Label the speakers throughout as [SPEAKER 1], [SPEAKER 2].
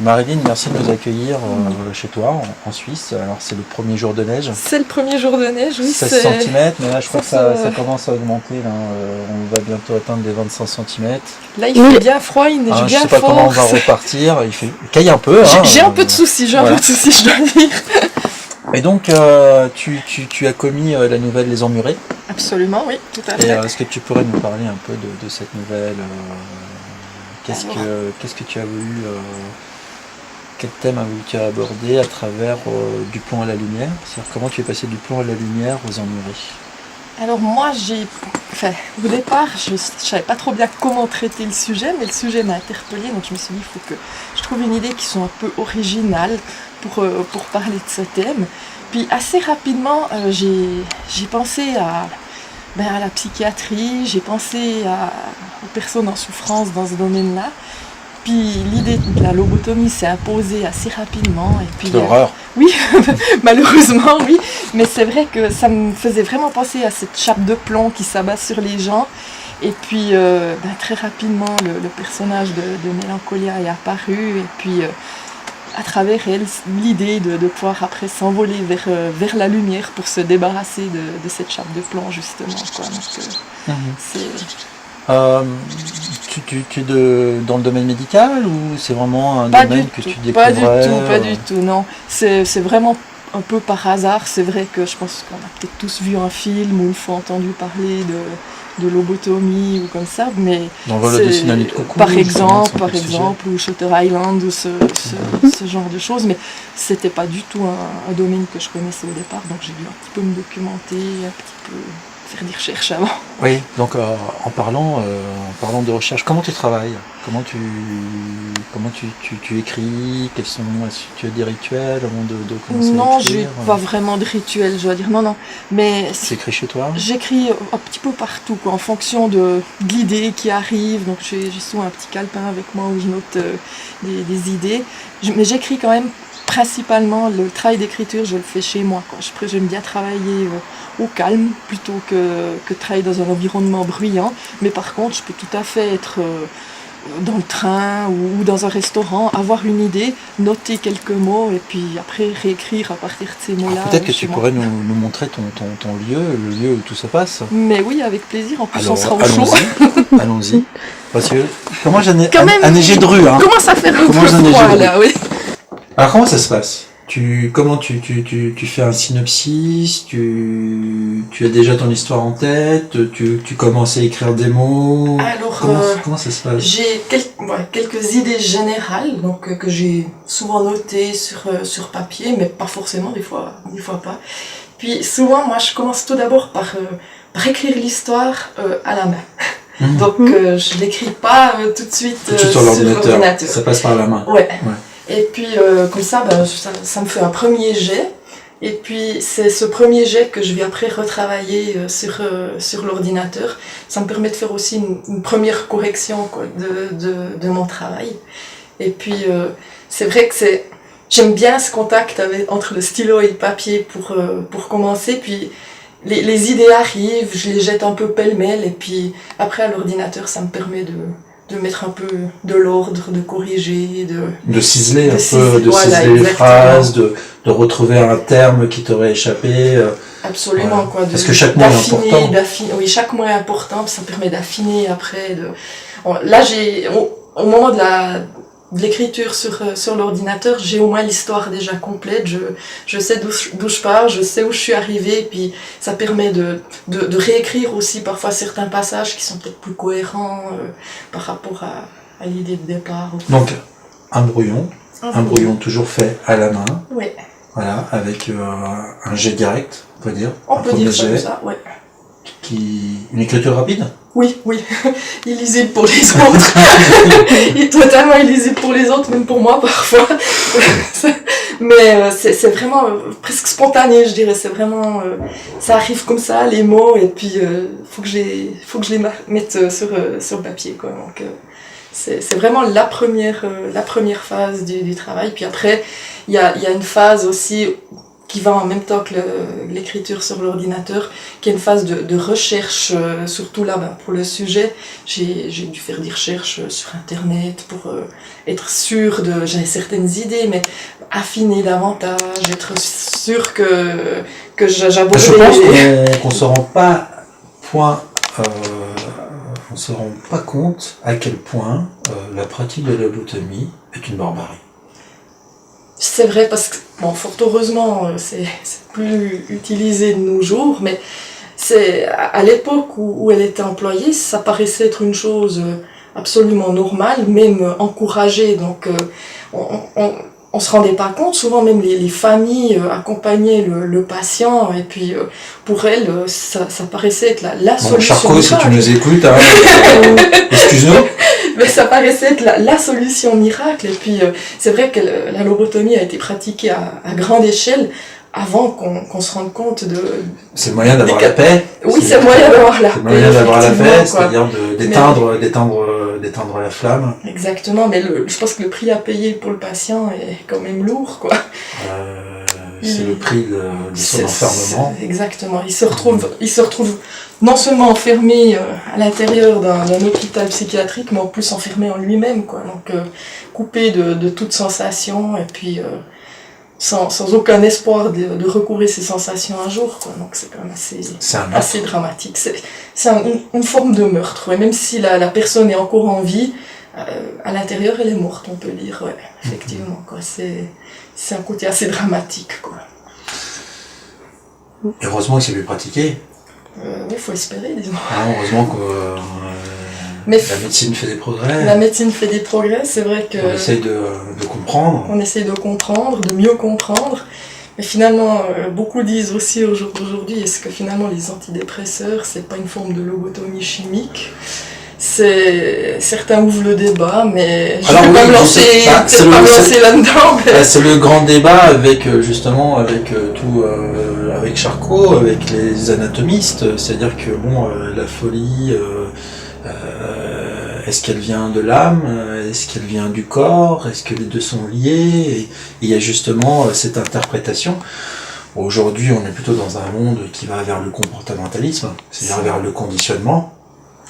[SPEAKER 1] Marilyn, merci de nous accueillir chez toi en Suisse. Alors c'est le premier jour de neige.
[SPEAKER 2] C'est le premier jour de neige, oui.
[SPEAKER 1] 16 cm, mais là je crois que ça commence à augmenter. Là. On va bientôt atteindre les 25 cm.
[SPEAKER 2] Là il fait bien froid, il neige bien fort.
[SPEAKER 1] Je ne sais pas comment on va repartir, il caille un peu.
[SPEAKER 2] J'ai un peu de soucis, je dois dire.
[SPEAKER 1] Et donc tu as commis la nouvelle Les Emmurés.
[SPEAKER 2] Absolument, oui, tout à fait.
[SPEAKER 1] Et est-ce que tu pourrais nous parler un peu de cette nouvelle Qu'est-ce que tu as voulu, quel thème as-tu abordé à travers du plomb à la lumière? C'est-à-dire comment tu es passé du plomb à la lumière aux emmurés?
[SPEAKER 2] Alors moi, au départ, je ne savais pas trop bien comment traiter le sujet, mais le sujet m'a interpellée, donc je me suis dit, il faut que je trouve une idée qui soit un peu originale pour parler de ce thème. Puis assez rapidement, j'ai pensé à la psychiatrie, j'ai pensé aux personnes en souffrance dans ce domaine-là. Puis l'idée de la lobotomie s'est imposée assez rapidement. Et puis,
[SPEAKER 1] l'horreur.
[SPEAKER 2] Oui, malheureusement, oui. Mais c'est vrai que ça me faisait vraiment penser à cette chape de plomb qui s'abat sur les gens. Et puis très rapidement, le personnage de Mélancolia est apparu. Et puis à travers elle, l'idée de pouvoir après s'envoler vers la lumière pour se débarrasser de cette chape de plomb, justement. Quoi. Donc,
[SPEAKER 1] tu es dans le domaine médical ou c'est vraiment un domaine que tu découvrais?
[SPEAKER 2] Pas du tout, non. C'est vraiment un peu par hasard. C'est vrai que je pense qu'on a peut-être tous vu un film ou une fois entendu parler de lobotomie ou comme ça, mais
[SPEAKER 1] dans le vol de Sinanit Coucou,
[SPEAKER 2] par exemple, ou Shutter Island ou ce genre de choses, mais c'était pas du tout un domaine que je connaissais au départ, donc j'ai dû un petit peu me documenter, un petit peu faire des recherches avant.
[SPEAKER 1] Oui, donc en parlant de recherche, comment tu travailles? Comment tu écris? Est-ce que tu as des rituels avant de commencer à écrire?
[SPEAKER 2] Non, j'ai pas vraiment de rituel, je dois dire. Non. Mais
[SPEAKER 1] tu écris chez toi?
[SPEAKER 2] J'écris un petit peu partout, quoi, en fonction de l'idée qui arrive. Donc j'ai souvent un petit calepin avec moi où je note des idées. Mais j'écris quand même principalement, le travail d'écriture, je le fais chez moi, quoi. J'aime bien travailler au calme plutôt que travailler dans un environnement bruyant. Mais par contre, je peux tout à fait être dans le train ou dans un restaurant, avoir une idée, noter quelques mots et puis après réécrire à partir de ces mots-là.
[SPEAKER 1] Peut-être que tu pourrais nous montrer ton lieu, le lieu où tout se passe.
[SPEAKER 2] Mais oui, avec plaisir. En plus,
[SPEAKER 1] alors,
[SPEAKER 2] on sera au chaud.
[SPEAKER 1] Allons-y. Parce que comment j'ai neigé de rue. Hein.
[SPEAKER 2] Commence à faire un peu froid là, oui.
[SPEAKER 1] Alors comment ça se passe? Comment tu fais un synopsis? Tu as déjà ton histoire en tête? Tu commences à écrire des mots?
[SPEAKER 2] Alors,
[SPEAKER 1] comment ça se passe?
[SPEAKER 2] J'ai quelques idées générales donc que j'ai souvent notées sur papier, mais pas forcément, des fois pas. Puis souvent, moi, je commence tout d'abord par écrire l'histoire à la main. Donc je l'écris pas tout de suite
[SPEAKER 1] sur l'ordinateur. Ça passe par la main.
[SPEAKER 2] Ouais. Et puis comme ça me fait un premier jet. Et puis c'est ce premier jet que je vais après retravailler sur l'ordinateur. Ça me permet de faire aussi une première correction, quoi, de mon travail. Et puis c'est vrai que j'aime bien ce contact entre le stylo et le papier pour commencer. Puis les idées arrivent, je les jette un peu pêle-mêle. Et puis après à l'ordinateur, ça me permet de mettre un peu de l'ordre, de corriger,
[SPEAKER 1] de ciseler ciseler les phrases, de retrouver un terme qui t'aurait échappé.
[SPEAKER 2] Absolument,
[SPEAKER 1] voilà.
[SPEAKER 2] Quoi.
[SPEAKER 1] Parce que chaque mot est important.
[SPEAKER 2] Oui, chaque mot est important, ça permet d'affiner après. Là, au moment de l'écriture sur l'ordinateur, j'ai au moins l'histoire déjà complète, je sais d'où je pars, je sais où je suis arrivée, puis ça permet de réécrire aussi parfois certains passages qui sont peut-être plus cohérents par rapport à l'idée de départ.
[SPEAKER 1] Donc, un brouillon toujours fait à la main.
[SPEAKER 2] Oui.
[SPEAKER 1] Voilà, avec un jet direct, on peut dire.
[SPEAKER 2] On peut dire ça comme ça, ouais.
[SPEAKER 1] Une écriture rapide?
[SPEAKER 2] Oui, illisible pour les autres. Il est totalement illisible pour les autres, même pour moi parfois. Mais c'est vraiment presque spontané, je dirais. C'est vraiment, ça arrive comme ça, les mots, et puis faut que je les mette sur le papier, quoi. Donc c'est vraiment la première phase du travail. Puis après, il y a une phase aussi qui va en même temps que l'écriture sur l'ordinateur, qui est une phase de recherche, surtout là pour le sujet. J'ai dû faire des recherches sur internet pour être sûre j'avais certaines idées, mais affiner davantage, être sûre que j'abordais.
[SPEAKER 1] Je pense qu'on ne se rend pas on se rend pas compte à quel point la pratique de la lobotomie est une barbarie.
[SPEAKER 2] C'est vrai parce que, bon, fort heureusement, c'est plus utilisé de nos jours, mais c'est à l'époque où elle était employée, ça paraissait être une chose absolument normale, même encouragée. Donc, on se rendait pas compte. Souvent, même les familles accompagnaient le patient, et puis pour elles, ça paraissait être la solution.
[SPEAKER 1] Charcot, si tu nous écoutes, hein, excuse-nous.
[SPEAKER 2] Mais ça paraissait être la solution miracle. Et puis, c'est vrai que la lobotomie a été pratiquée à grande échelle avant qu'on se rende compte de...
[SPEAKER 1] C'est le moyen d'avoir la paix.
[SPEAKER 2] Oui, c'est le moyen d'avoir la paix.
[SPEAKER 1] C'est le moyen d'avoir la paix, c'est-à-dire d'éteindre la flamme.
[SPEAKER 2] Exactement, mais je pense que le prix à payer pour le patient est quand même lourd, quoi.
[SPEAKER 1] C'est le prix de son enfermement.
[SPEAKER 2] Exactement. Il se retrouve non seulement enfermé à l'intérieur d'un hôpital psychiatrique, mais en plus enfermé en lui-même, quoi. Donc coupé de toute sensation, et puis sans aucun espoir de recouvrer ses sensations un jour, quoi. Donc c'est quand même assez dramatique. C'est une forme de meurtre, ouais. Même si la personne est encore en vie, à l'intérieur elle est morte, on peut dire, ouais, effectivement, quoi. C'est un côté assez dramatique, quoi.
[SPEAKER 1] Heureusement que c'est plus pratiqué.
[SPEAKER 2] Il faut espérer, disons.
[SPEAKER 1] Heureusement que la médecine fait des progrès.
[SPEAKER 2] La médecine fait des progrès, c'est vrai que...
[SPEAKER 1] On essaye de comprendre.
[SPEAKER 2] On essaye de comprendre, de mieux comprendre. Mais finalement, beaucoup disent aussi aujourd'hui, est-ce que finalement les antidépresseurs, c'est pas une forme de lobotomie chimique ? Certains ouvrent le débat, mais je ne vais pas me lancer là-dedans. Mais...
[SPEAKER 1] C'est le grand débat avec avec Charcot, avec les anatomistes, c'est-à-dire que la folie, est-ce qu'elle vient de l'âme, est-ce qu'elle vient du corps, est-ce que les deux sont liés, et il y a justement cette interprétation. Aujourd'hui, on est plutôt dans un monde qui va vers le comportementalisme, c'est-à-dire vers le conditionnement.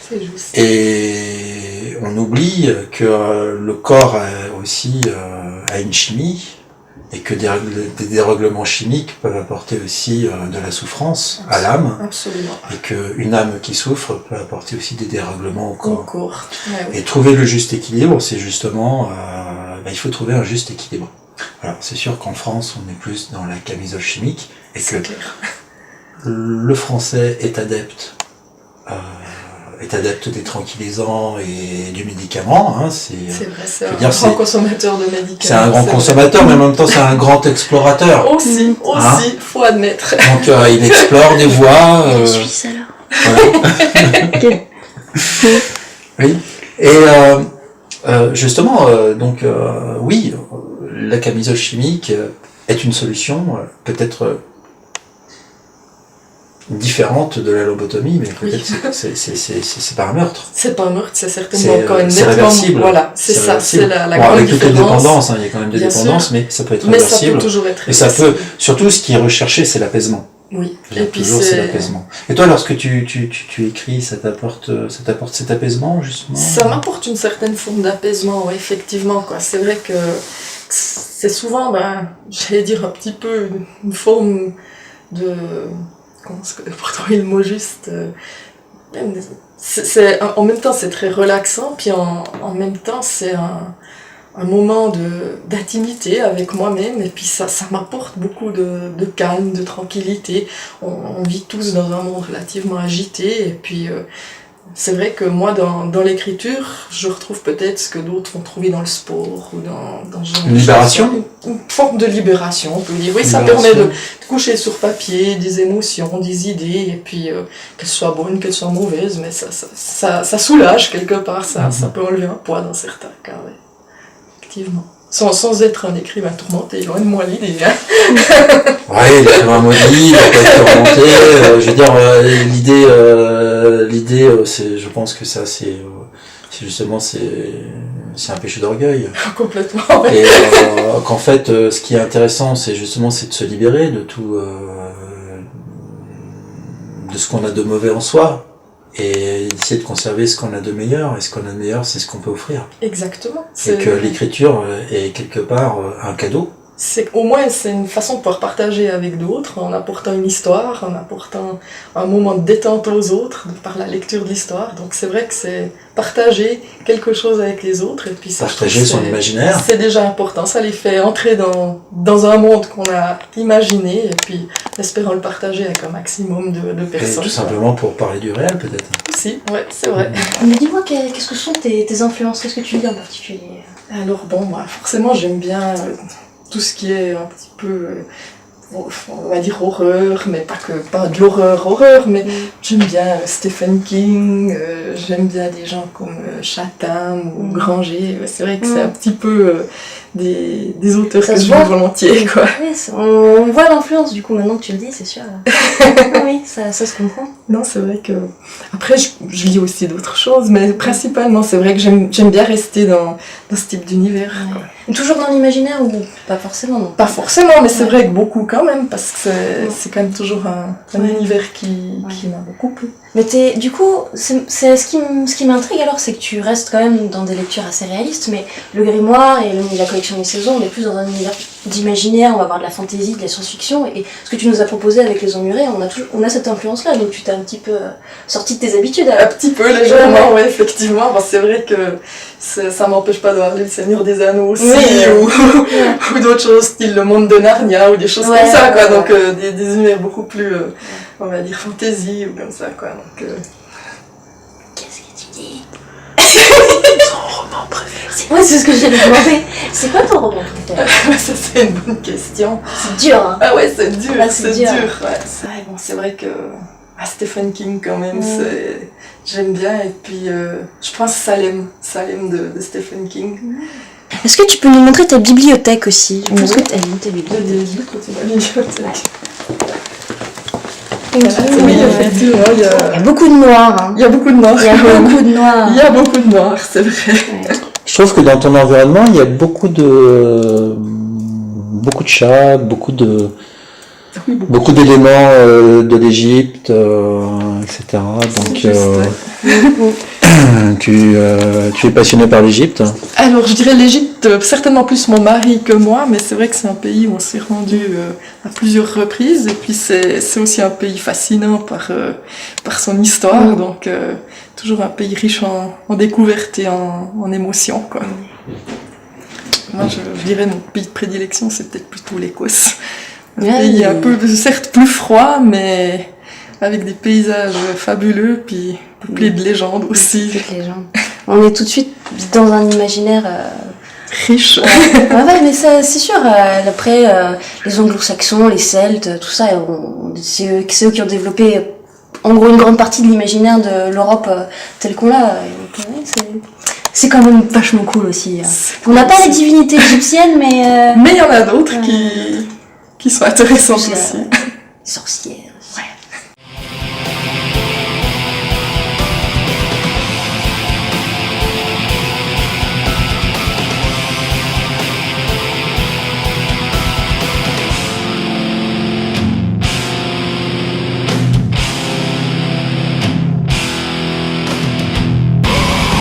[SPEAKER 2] C'est juste.
[SPEAKER 1] Et on oublie que le corps a une chimie, et que des dérèglements chimiques peuvent apporter aussi de la souffrance à l'âme.
[SPEAKER 2] Absolument.
[SPEAKER 1] Et qu'une âme qui souffre peut apporter aussi des dérèglements au corps.
[SPEAKER 2] Ouais, oui.
[SPEAKER 1] Et trouver le juste équilibre, c'est justement... il faut trouver un juste équilibre. Alors, c'est sûr qu'en France, on est plus dans la camisole chimique, et que le français est adepte des tranquillisants et du médicament. Hein,
[SPEAKER 2] c'est vrai, c'est un grand consommateur de médicaments.
[SPEAKER 1] C'est un grand consommateur, mais en même temps c'est un grand explorateur.
[SPEAKER 2] Aussi, faut admettre.
[SPEAKER 1] Donc il explore des voies.
[SPEAKER 3] En Suisse alors.
[SPEAKER 1] Voilà. Oui. Et justement, oui, la camisole chimique est une solution, peut-être différente de la lobotomie, mais peut-être c'est pas un meurtre.
[SPEAKER 2] C'est pas un meurtre, c'est certainement quand même
[SPEAKER 1] nettement... réversible.
[SPEAKER 2] Voilà, c'est ça, c'est la grande
[SPEAKER 1] avec
[SPEAKER 2] différence.
[SPEAKER 1] Toutes les dépendances, il y a quand même des dépendances, mais ça peut être réversible.
[SPEAKER 2] Mais ça peut toujours être
[SPEAKER 1] réversible. Et ça peut, surtout ce qui est recherché, c'est l'apaisement.
[SPEAKER 2] Oui.
[SPEAKER 1] Et puis c'est l'apaisement. Et toi, lorsque tu écris, ça t'apporte cet apaisement, justement?
[SPEAKER 2] Ça m'apporte une certaine forme d'apaisement, ouais, effectivement, quoi. C'est vrai que c'est souvent, j'allais dire un petit peu une forme de... pour trouver le mot juste, en même temps c'est très relaxant, puis en même temps c'est un moment d'intimité avec moi-même, et puis ça m'apporte beaucoup de calme, de tranquillité. On vit tous dans un monde relativement agité, et puis c'est vrai que moi dans l'écriture je retrouve peut-être ce que d'autres vont trouver dans le sport ou dans
[SPEAKER 1] une libération,
[SPEAKER 2] une forme de libération, on peut dire. Oui, ça permet de coucher sur papier des émotions, des idées, et puis qu'elles soient bonnes, qu'elles soient mauvaises, mais ça soulage quelque part, ça peut enlever un poids dans certains cas, ouais. Effectivement. Sans être un écrivain tourmenté, loin de moi l'idée. Hein.
[SPEAKER 1] Oui, l'écrivain maudit, il va pas être tourmenté. Je veux dire, l'idée, je pense que ça, c'est justement, c'est un péché d'orgueil.
[SPEAKER 2] Complètement, ouais.
[SPEAKER 1] Et qu'en fait, ce qui est intéressant, c'est justement c'est de se libérer de tout, de ce qu'on a de mauvais en soi, et d'essayer de conserver ce qu'on a de meilleur. Et ce qu'on a de meilleur, c'est ce qu'on peut offrir.
[SPEAKER 2] Exactement.
[SPEAKER 1] Et que l'écriture est quelque part un cadeau.
[SPEAKER 2] Au moins, c'est une façon de pouvoir partager avec d'autres, en apportant une histoire, en apportant un moment de détente aux autres, par la lecture de l'histoire. Donc c'est vrai que c'est partager quelque chose avec les autres. Et puis ça,
[SPEAKER 1] partager son imaginaire.
[SPEAKER 2] C'est déjà important, ça les fait entrer dans un monde qu'on a imaginé, et puis espérant le partager avec un maximum de personnes.
[SPEAKER 1] Et tout simplement pour parler du réel, peut-être.
[SPEAKER 2] Si, ouais, c'est vrai.
[SPEAKER 3] Mais dis-moi, qu'est-ce que sont tes influences? Qu'est-ce que tu lis en particulier?
[SPEAKER 2] Alors bon, moi, forcément, j'aime bien tout ce qui est un petit peu, on va dire horreur, mais pas de l'horreur, mais j'aime bien Stephen King, j'aime bien des gens comme Chatham ou Granger. C'est vrai que c'est un petit peu des auteurs
[SPEAKER 3] ça
[SPEAKER 2] que je lis volontiers, quoi.
[SPEAKER 3] Oui, on voit l'influence, du coup, maintenant que tu le dis, c'est sûr. Oui, ça se comprend.
[SPEAKER 2] Non, c'est vrai que... Après, je lis aussi d'autres choses, mais principalement, c'est vrai que j'aime bien rester dans ce type d'univers.
[SPEAKER 3] Ouais. Toujours dans l'imaginaire ou pas forcément, non? Pas
[SPEAKER 2] forcément, mais c'est vrai que beaucoup quand même, parce que c'est quand même toujours un univers qui m'a beaucoup plu.
[SPEAKER 3] Mais du coup, c'est ce qui m'intrigue alors, c'est que tu restes quand même dans des lectures assez réalistes, mais le grimoire et la collection des saisons, on est plus dans un univers d'imaginaire, on va avoir de la fantaisie, de la science-fiction, et ce que tu nous as proposé avec Les Emmurés, on a cette influence-là, donc tu t'es un petit peu sorti de tes habitudes. Alors.
[SPEAKER 2] Un petit peu, légèrement, oui, effectivement. Bon, c'est vrai que ça m'empêche pas d'avoir lu Le Seigneur des Anneaux aussi, ou d'autres choses, style Le Monde de Narnia, ou des choses comme ça, quoi. Donc, des univers beaucoup plus, on va dire, fantaisie, ou comme ça, quoi. Donc,
[SPEAKER 3] Qu'est-ce que tu dis?
[SPEAKER 1] Ton roman préféré?
[SPEAKER 3] Ouais, c'est ce que j'allais demander. C'est quoi ton roman préféré?
[SPEAKER 2] Ça, c'est une bonne question.
[SPEAKER 3] C'est dur, hein?
[SPEAKER 2] Ah ouais, c'est dur,
[SPEAKER 3] Ah,
[SPEAKER 2] c'est dur. Ouais. Bon, c'est vrai que Stephen King, quand même, j'aime bien. Et puis, je pense Salem de Stephen King.
[SPEAKER 3] Est-ce que tu peux nous montrer ta bibliothèque aussi? Je pense que tu as lu ta bibliothèque.
[SPEAKER 2] Ma bibliothèque.
[SPEAKER 3] Oui,
[SPEAKER 2] effectivement,
[SPEAKER 3] il y a beaucoup de noir. Hein.
[SPEAKER 2] Il y a beaucoup de noir.
[SPEAKER 3] Il y a beaucoup de noir.
[SPEAKER 2] Il y a beaucoup de noir, c'est vrai.
[SPEAKER 3] Ouais.
[SPEAKER 1] Je trouve que dans ton environnement, il y a beaucoup de chats, beaucoup d'éléments de l'Égypte, etc. Donc, tu es passionné par l'Égypte?
[SPEAKER 2] Alors, je dirais l'Égypte, certainement plus mon mari que moi, mais c'est vrai que c'est un pays où on s'est rendu à plusieurs reprises, et puis c'est aussi un pays fascinant par son histoire, donc toujours un pays riche en découvertes et en émotions, quoi. Moi, je dirais mon pays de prédilection, c'est peut-être plutôt l'Écosse. Un pays un peu, certes plus froid, mais avec des paysages fabuleux, puis peuplé de légendes aussi.
[SPEAKER 3] On est tout de suite dans un imaginaire
[SPEAKER 2] riche.
[SPEAKER 3] Ouais, mais ça, c'est sûr. Après, les Anglo-Saxons, les Celtes, tout ça, c'est eux qui ont développé, en gros, une grande partie de l'imaginaire de l'Europe telle qu'on l'a. C'est quand même vachement cool aussi. On n'a pas les divinités égyptiennes, mais...
[SPEAKER 2] Mais il y en a d'autres qui sont intéressantes aussi.
[SPEAKER 3] Sorcières.